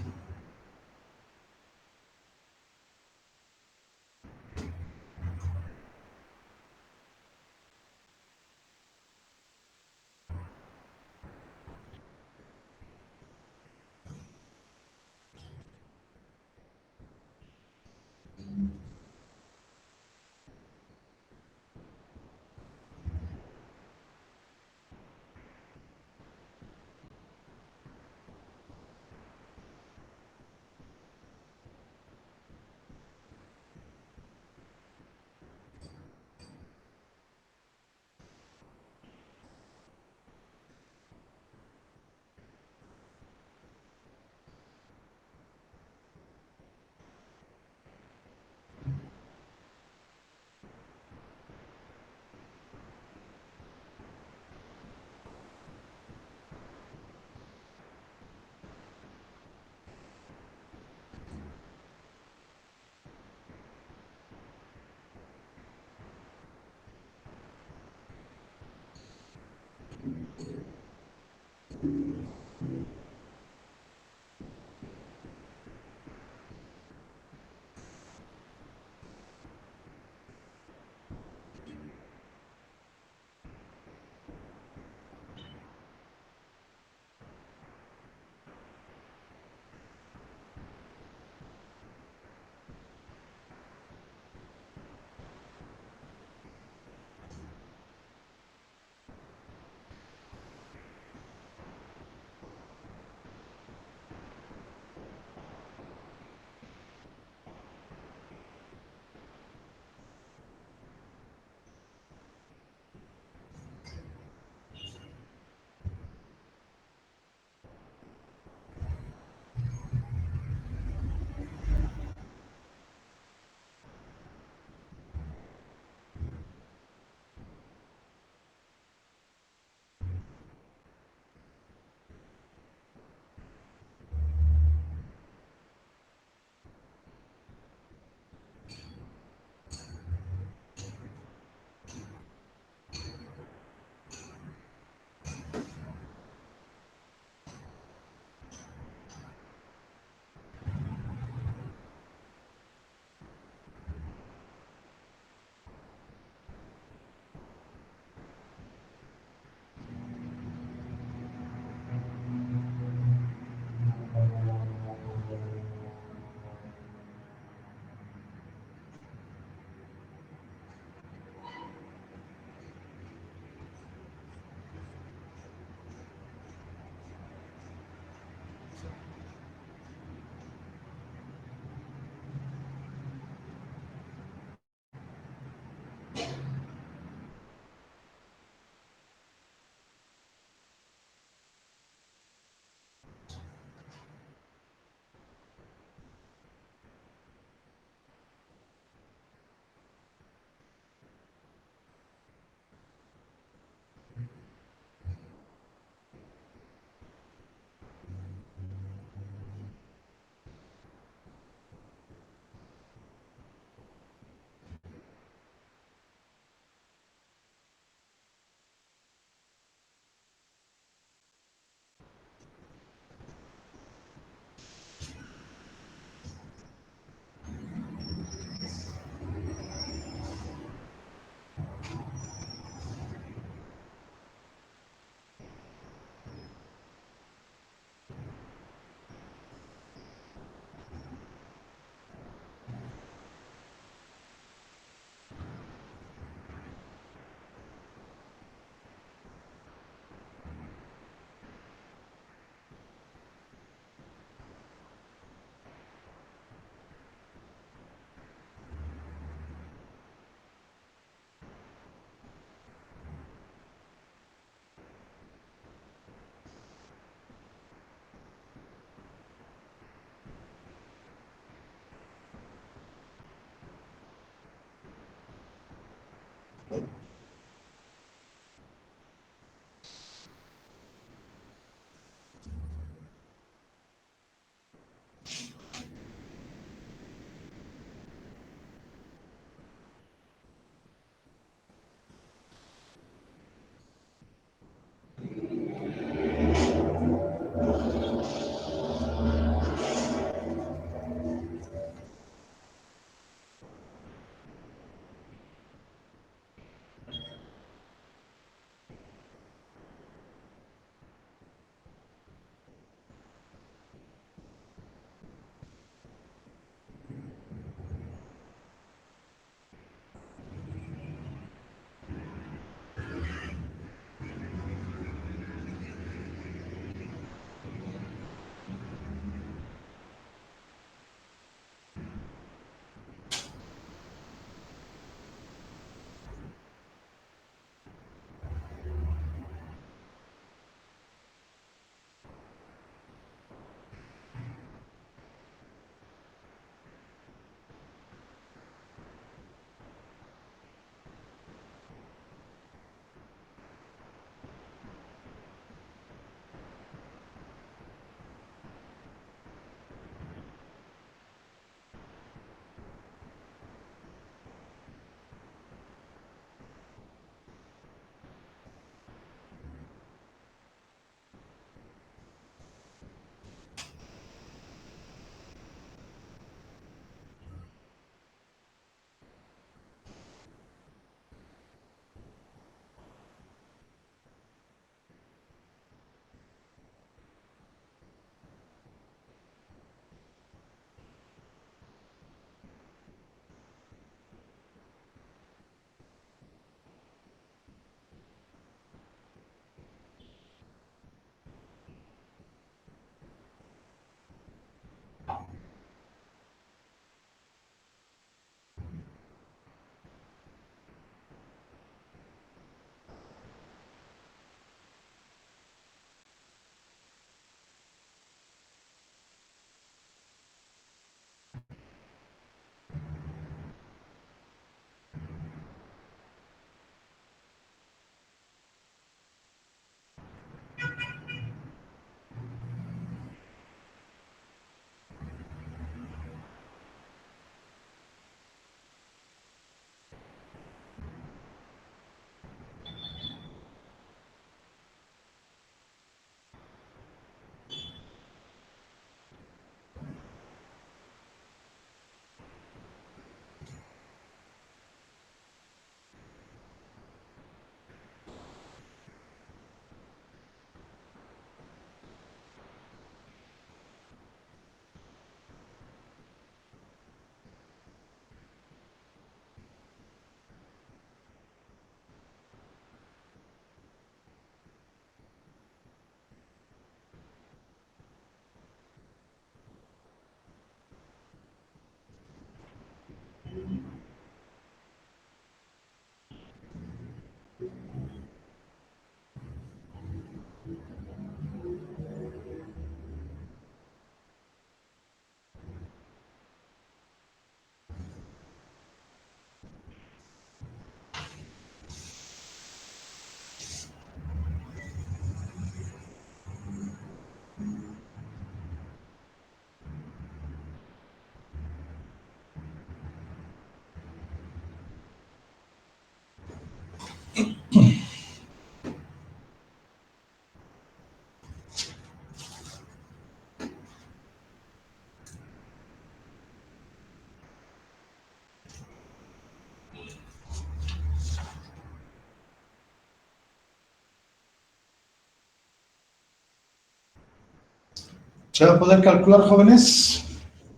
¿Se va a poder calcular, jóvenes?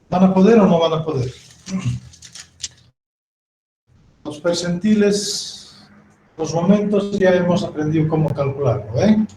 ¿Van a poder o no van a poder? Los percentiles, los momentos, ya hemos aprendido cómo calcularlo, ¿eh?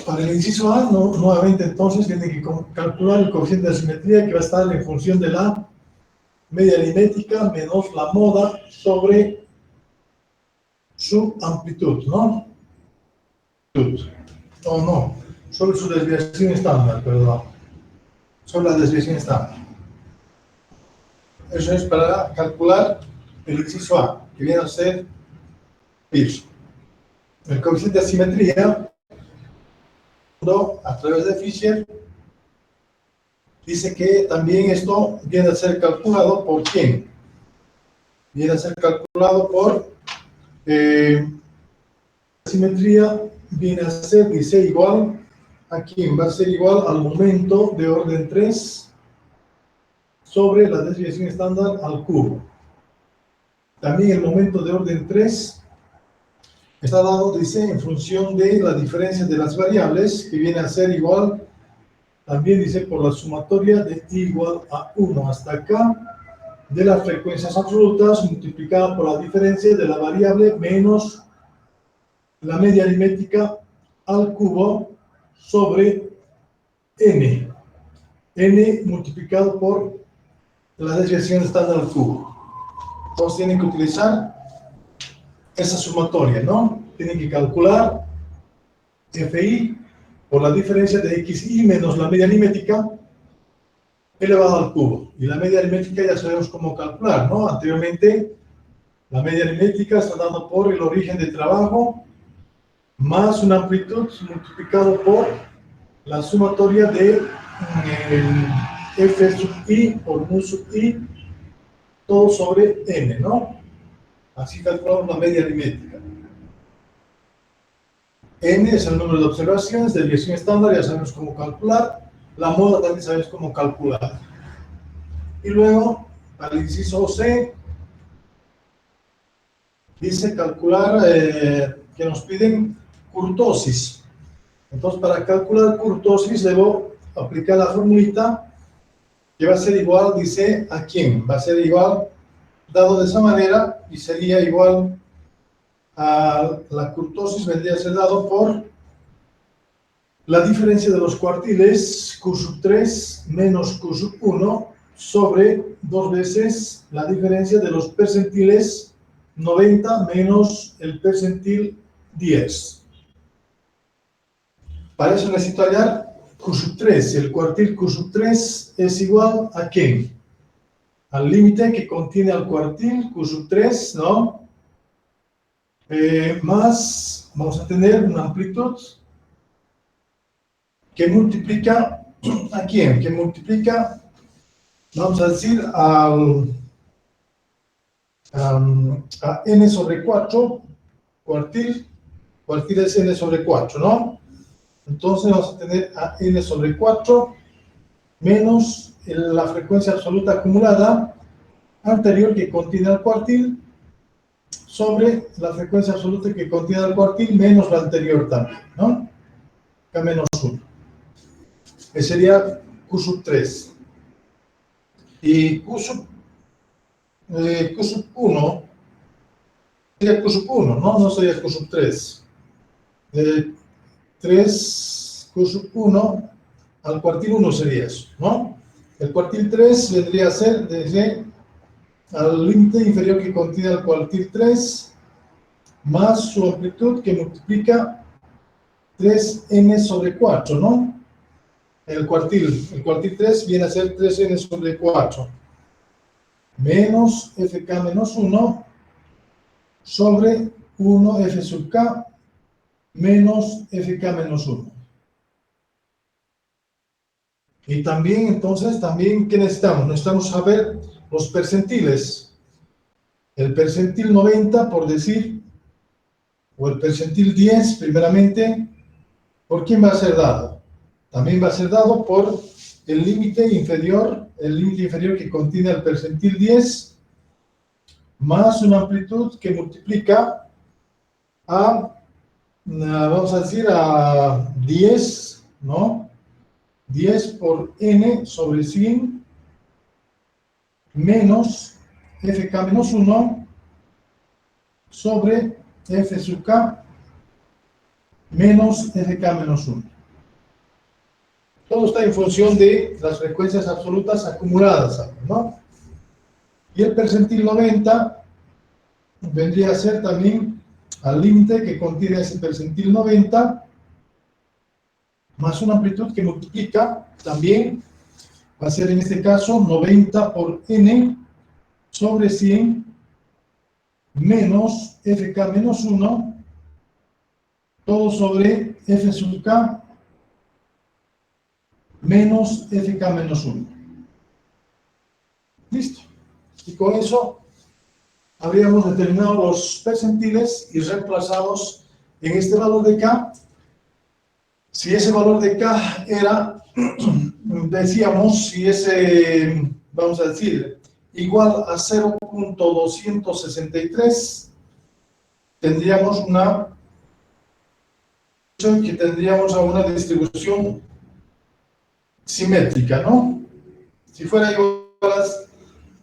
Para el inciso A, nuevamente entonces tienen que calcular el coeficiente de asimetría que va a estar en función de la media aritmética menos la moda sobre su amplitud, ¿no? No, sobre su desviación estándar, perdón. Sobre la desviación estándar. Eso es para calcular el inciso A, que viene a ser pi. El coeficiente de asimetría, a través de Fisher, dice que también esto viene a ser calculado por ¿quién? Viene a ser calculado por simetría, viene a ser, dice, igual a quién, va a ser igual al momento de orden 3 sobre la desviación estándar al cubo. También el momento de orden 3 está dado, dice, en función de la diferencia de las variables, que viene a ser igual, también dice, por la sumatoria de i igual a 1 hasta acá, de las frecuencias absolutas multiplicada por la diferencia de la variable menos la media aritmética al cubo sobre n. N multiplicado por la desviación estándar al cubo. Entonces tienen que utilizar esa sumatoria, ¿no? Tienen que calcular FI por la diferencia de XI menos la media aritmética elevado al cubo. Y la media aritmética ya sabemos cómo calcular, ¿no? Anteriormente, la media aritmética está dada por el origen de trabajo más una amplitud multiplicado por la sumatoria de F sub I por mu sub I, todo sobre N, ¿no? Así calculamos la media aritmética. N es el número de observaciones, desviación estándar, ya sabemos cómo calcular. La moda también sabemos cómo calcular. Y luego, al inciso C, dice calcular que nos piden kurtosis. Entonces, para calcular kurtosis, debo aplicar la formulita que va a ser igual, dice, ¿a quién? Va a ser igual, dado de esa manera, y sería igual a la kurtosis, vendría a ser dado por la diferencia de los cuartiles, Q sub 3 menos Q sub 1, sobre 2 veces la diferencia de los percentiles 90 menos el percentil 10. Para eso necesito hallar Q sub 3. El cuartil Q sub 3 es igual a ¿quién? Al límite que contiene al cuartil Q sub 3, ¿no? Más, vamos a tener una amplitud que multiplica, ¿a quién? Que multiplica, vamos a decir, a n sobre 4, cuartil es n sobre 4, ¿no? Entonces vamos a tener a n sobre 4 menos la frecuencia absoluta acumulada anterior que contiene al cuartil sobre la frecuencia absoluta que contiene al cuartil menos la anterior también, ¿no? K menos 1. Ese sería Q sub 3. Y Q sub 1 sería Q sub 1, ¿no? No sería Q sub 3. 3 Q sub 1 al cuartil 1 sería eso, ¿no? El cuartil 3 vendría a ser desde al límite inferior que contiene al cuartil 3 más su amplitud que multiplica 3n sobre 4, ¿no? El cuartil 3 viene a ser 3n sobre 4 menos fk menos 1 sobre 1 f sub k menos fk menos 1. Y también, entonces, ¿qué necesitamos? Necesitamos saber los percentiles. El percentil 90, por decir, o el percentil 10, primeramente, ¿por quién va a ser dado? También va a ser dado por el límite inferior que contiene el percentil 10, más una amplitud que multiplica vamos a decir, a 10, ¿no? 10 por n sobre 100 menos fk menos 1 sobre f sub k menos fk menos 1. Todo está en función de las frecuencias absolutas acumuladas, ¿no? Y el percentil 90 vendría a ser también al límite que contiene ese percentil 90 más una amplitud que multiplica también, va a ser en este caso 90 por n sobre 100 menos fk menos 1, todo sobre f sub k menos fk menos 1. Listo. Y con eso habríamos determinado los percentiles y reemplazados en este valor de k. Si ese valor de k era, decíamos, si ese, vamos a decir, igual a 0.263, tendríamos una distribución simétrica, ¿no? Si fuera igual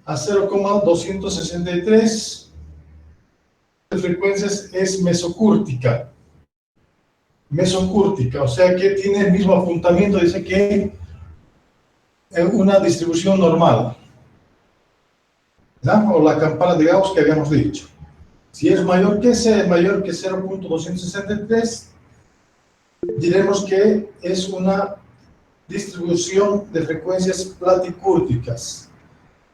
a 0.263, de frecuencias es mesocúrtica. O sea que tiene el mismo apuntamiento, dice que es una distribución normal, ¿ya? O la campana de Gauss que habíamos dicho. Si es mayor que 0.263, diremos que es una distribución de frecuencias platicúrticas.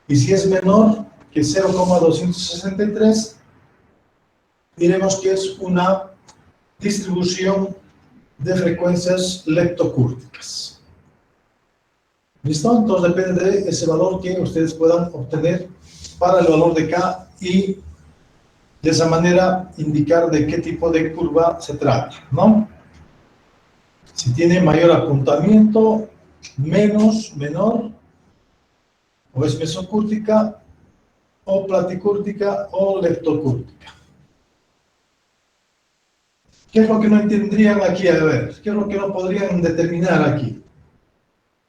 Y si es menor que 0.263, diremos que es una distribución de frecuencias leptocúrticas. ¿Listo? Entonces depende de ese valor que ustedes puedan obtener para el valor de K y de esa manera indicar de qué tipo de curva se trata, ¿no? Si tiene mayor apuntamiento, menor, o es mesocúrtica, o platicúrtica, o leptocúrtica. ¿Qué es lo que no entenderían aquí? A ver, ¿qué es lo que no podrían determinar aquí?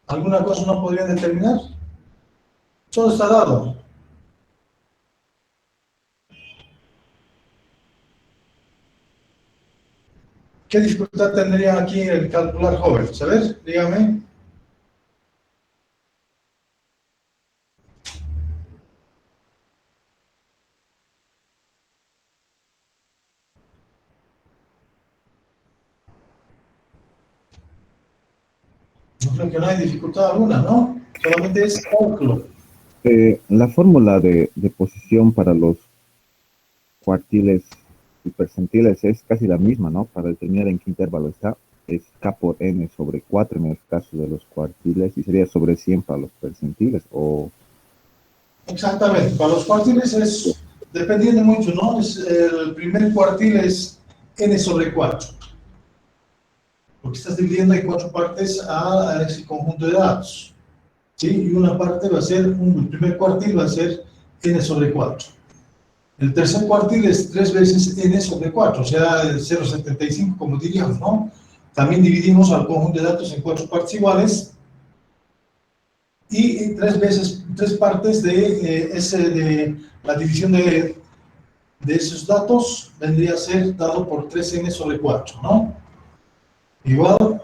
¿Alguna cosa no podrían determinar? Todo está dado. ¿Qué dificultad tendrían aquí en el calcular jóvenes? A ver, dígame. Yo creo que no hay dificultad alguna, ¿no? Solamente es cálculo. La fórmula de posición para los cuartiles y percentiles es casi la misma, ¿no? Para determinar en qué intervalo está, es K por N sobre 4 en el caso de los cuartiles y sería sobre 100 para los percentiles, o... Exactamente, para los cuartiles es, dependiendo mucho, ¿no? El primer cuartil es N sobre 4, porque estás dividiendo en 4 partes a ese conjunto de datos, ¿sí? Y una parte va a ser, el primer cuartil va a ser N sobre 4. El tercer cuartil es 3 veces N sobre 4, o sea, 0,75 como diríamos, ¿no? También dividimos al conjunto de datos en 4 partes iguales y 3 partes de la división de esos datos vendría a ser dado por 3N sobre 4, ¿no? Igual,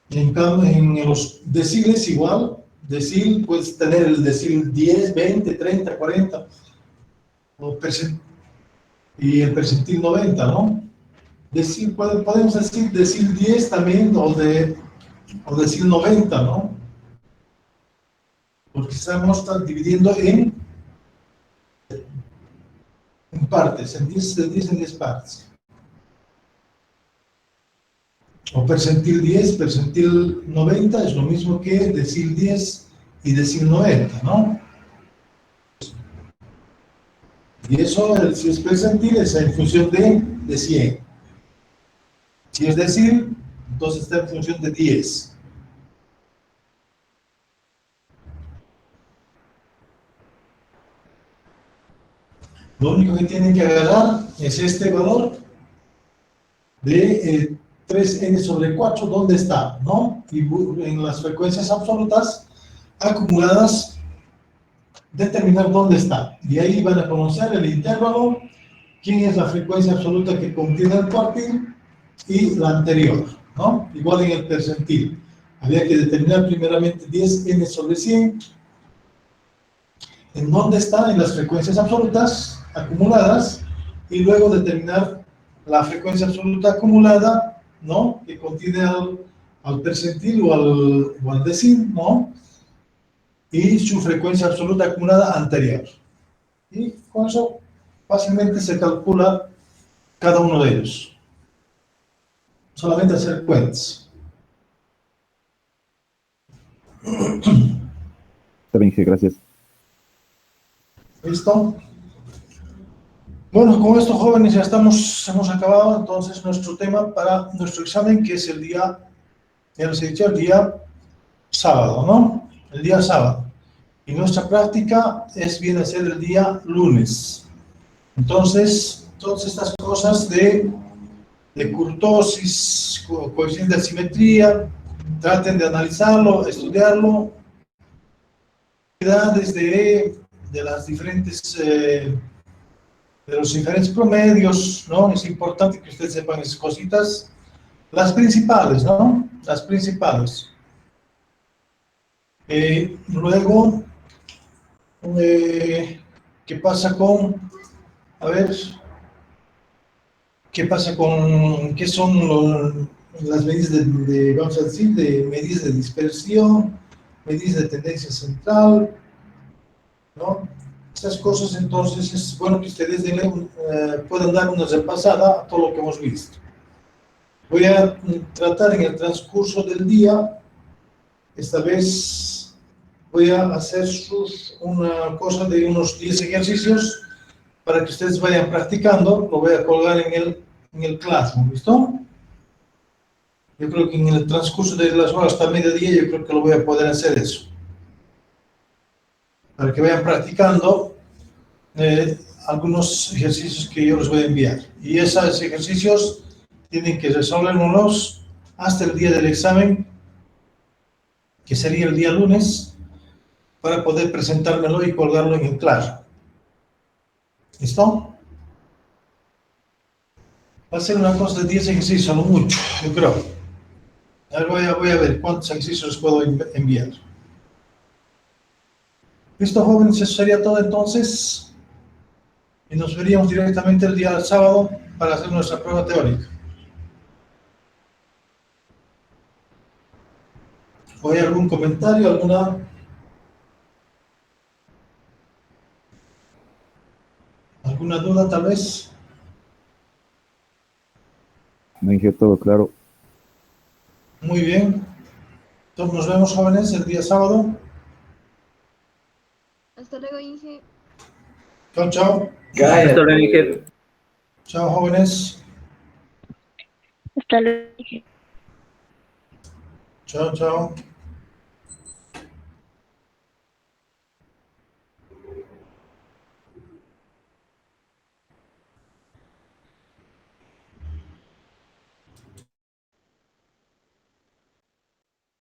en los deciles igual, decil puedes tener el decil 10, 20, 30, 40, y el percentil 90, ¿no? Decil, podemos decir decil 10 también, o decil 90, ¿no? Porque estamos dividiendo en partes, en 10 partes. O percentil 10, percentil 90 es lo mismo que decil 10 y decil 90, ¿no? Y eso, si es percentil, es en función de 100. Si es decir, entonces está en función de 10. Lo único que tienen que agarrar es este valor de 3n sobre 4, ¿dónde está? ¿No? Y en las frecuencias absolutas acumuladas, determinar dónde está. Y ahí van a conocer el intervalo, quién es la frecuencia absoluta que contiene el cuartil y la anterior, ¿no? Igual en el percentil. Había que determinar primeramente 10n sobre 100, en dónde está en las frecuencias absolutas acumuladas, y luego determinar la frecuencia absoluta acumulada, ¿no? Que contiene al percentil o al decil, ¿no? Y su frecuencia absoluta acumulada anterior. Y con eso fácilmente se calcula cada uno de ellos. Solamente hacer cuentas. Está bien, Inge, gracias. ¿Listo? Bueno, con esto, jóvenes, ya hemos acabado entonces nuestro tema para nuestro examen, que es el día, ya les he dicho, el día sábado, ¿no? El día sábado. Y nuestra práctica viene a ser el día lunes. Entonces, todas estas cosas de kurtosis, coeficiente de simetría, traten de analizarlo, estudiarlo, desde de las diferentes de los diferentes promedios, ¿no? Es importante que ustedes sepan esas cositas, las principales, ¿no? Las principales. Luego, ¿qué pasa con, a ver, qué pasa con, qué son las medidas vamos a decir, de medidas de dispersión, medidas de tendencia central, ¿no? Estas cosas, entonces, es bueno que ustedes puedan dar una repasada a todo lo que hemos visto. Voy a tratar en el transcurso del día, esta vez voy a hacer una cosa de unos 10 ejercicios para que ustedes vayan practicando. Lo voy a colgar en el Classroom, ¿listo? Yo creo que en el transcurso de las horas hasta mediodía, yo creo que lo voy a poder hacer eso. Para que vayan practicando algunos ejercicios que yo les voy a enviar. Y esos ejercicios tienen que resolverlos hasta el día del examen, que sería el día lunes, para poder presentármelo y colgarlo en el Classroom. ¿Listo? Va a ser una cosa de 10 ejercicios, a lo mucho, yo creo. Ahora voy a ver cuántos ejercicios les puedo enviar. ¿Listo, jóvenes? Eso sería todo entonces. Y nos veríamos directamente el día sábado para hacer nuestra prueba teórica. ¿O hay algún comentario, alguna duda tal vez? No, Inge, todo claro. Muy bien. Entonces nos vemos, jóvenes, el día sábado. Hasta luego, Inge. Chao, chao. Hasta luego, Inge. Chao, jóvenes. Hasta luego. Chao, chao.